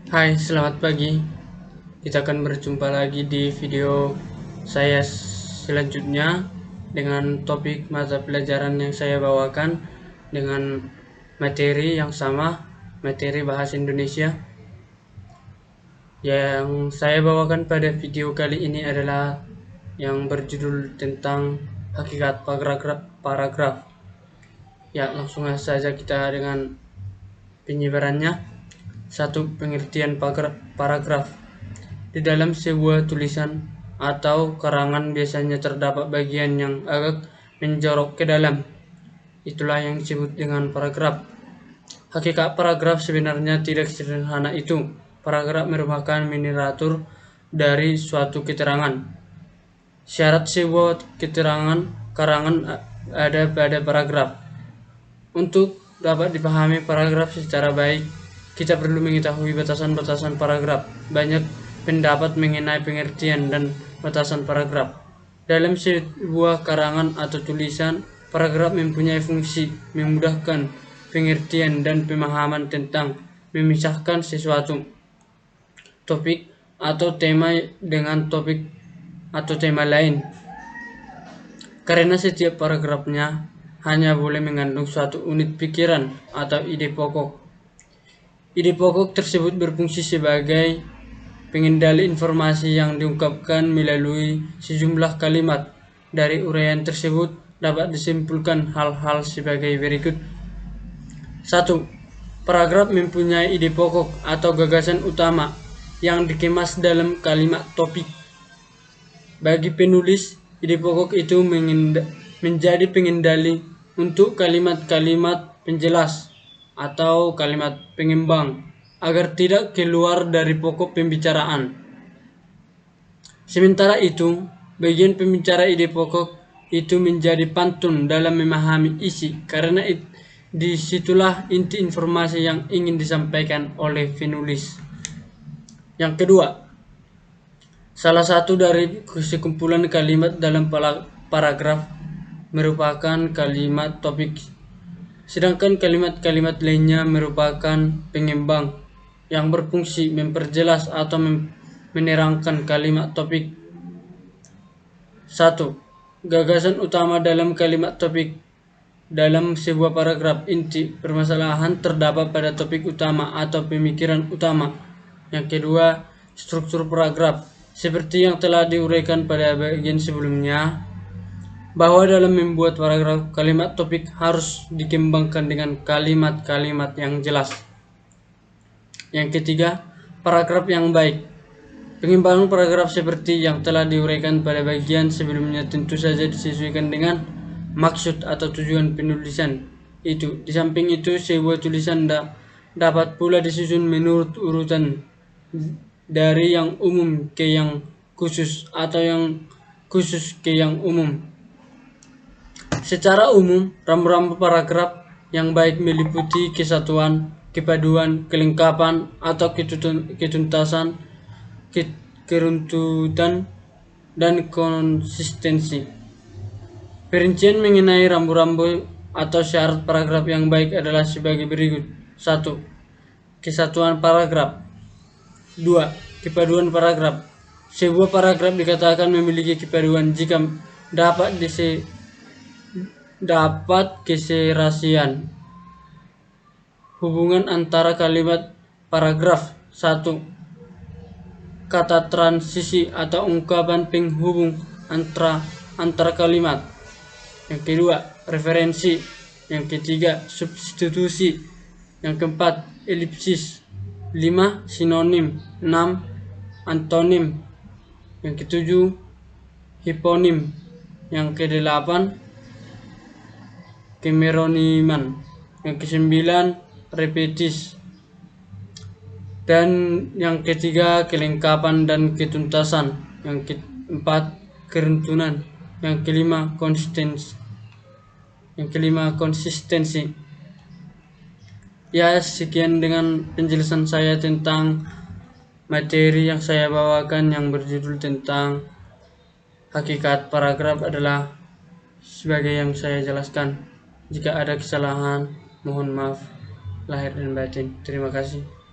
Hai, selamat pagi. Kita akan berjumpa lagi di video saya selanjutnya dengan topik mata pelajaran yang saya bawakan dengan materi yang sama, materi bahasa Indonesia. Yang saya bawakan pada video kali ini adalah yang berjudul tentang hakikat paragraf. Ya, langsung saja kita dengan penyebarannya. Satu, pengertian paragraf. Di dalam sebuah tulisan atau karangan biasanya terdapat bagian yang agak menjorok ke dalam. Itulah yang disebut dengan paragraf. Hakikat paragraf sebenarnya tidak sederhana itu. Paragraf merupakan miniatur dari suatu keterangan. Syarat sebuah keterangan karangan ada pada paragraf. Untuk dapat dipahami paragraf secara baik, kita perlu mengetahui batasan-batasan paragraf. Banyak pendapat mengenai pengertian dan batasan paragraf. Dalam sebuah karangan atau tulisan, paragraf mempunyai fungsi memudahkan pengertian dan pemahaman tentang memisahkan sesuatu topik atau tema dengan topik atau tema lain. Karena setiap paragrafnya hanya boleh mengandung suatu unit pikiran atau ide pokok. Ide pokok tersebut berfungsi sebagai pengendali informasi yang diungkapkan melalui sejumlah kalimat. Dari uraian tersebut dapat disimpulkan hal-hal sebagai berikut. 1. Paragraf mempunyai ide pokok atau gagasan utama yang dikemas dalam kalimat topik. Bagi penulis, ide pokok itu menjadi pengendali untuk kalimat-kalimat penjelas atau kalimat pengembang agar tidak keluar dari pokok pembicaraan. Sementara itu, bagian pembicara ide pokok itu menjadi pantun dalam memahami isi karena disitulah inti informasi yang ingin disampaikan oleh penulis. Yang kedua, salah satu dari sekumpulan kalimat dalam paragraf merupakan kalimat topik, sedangkan kalimat-kalimat lainnya merupakan pengembang yang berfungsi memperjelas atau menerangkan kalimat topik. 1. Gagasan utama dalam kalimat topik. Dalam sebuah paragraf, inti permasalahan terdapat pada topik utama atau pemikiran utama. Yang kedua, struktur paragraf. Seperti yang telah diuraikan pada bagian sebelumnya, bahwa dalam membuat paragraf, kalimat topik harus dikembangkan dengan kalimat-kalimat yang jelas. Yang ketiga, paragraf yang baik. Pengembangan paragraf seperti yang telah diuraikan pada bagian sebelumnya tentu saja disesuaikan dengan maksud atau tujuan penulisan itu. Di samping itu, sebuah tulisan dapat pula disusun menurut urutan dari yang umum ke yang khusus atau yang khusus ke yang umum. Secara umum, rambu-rambu paragraf yang baik meliputi kesatuan, kepaduan, kelengkapan, atau ketuntasan, keruntutan, dan konsistensi. Perincian mengenai rambu-rambu atau syarat paragraf yang baik adalah sebagai berikut. 1. Kesatuan paragraf. 2. Kepaduan paragraf. Sebuah paragraf dikatakan memiliki kepaduan jika dapat keserasian hubungan antara kalimat paragraf. 1. Kata transisi atau ungkapan penghubung antara kalimat. Yang kedua, referensi. Yang ketiga, substitusi. Yang keempat, elipsis. 5. Sinonim. 6. Antonim. Yang ketujuh, hiponim. Yang kedelapan, kemeroniman. Yang kesembilan, repetis. Dan yang ketiga, kelengkapan dan ketuntasan. Yang keempat, keruntunan. Yang kelima, konsistensi. Ya, sekian dengan penjelasan saya tentang materi yang saya bawakan yang berjudul tentang hakikat paragraf adalah sebagai yang saya jelaskan. Jika ada kesalahan, mohon maaf lahir dan batin. Terima kasih.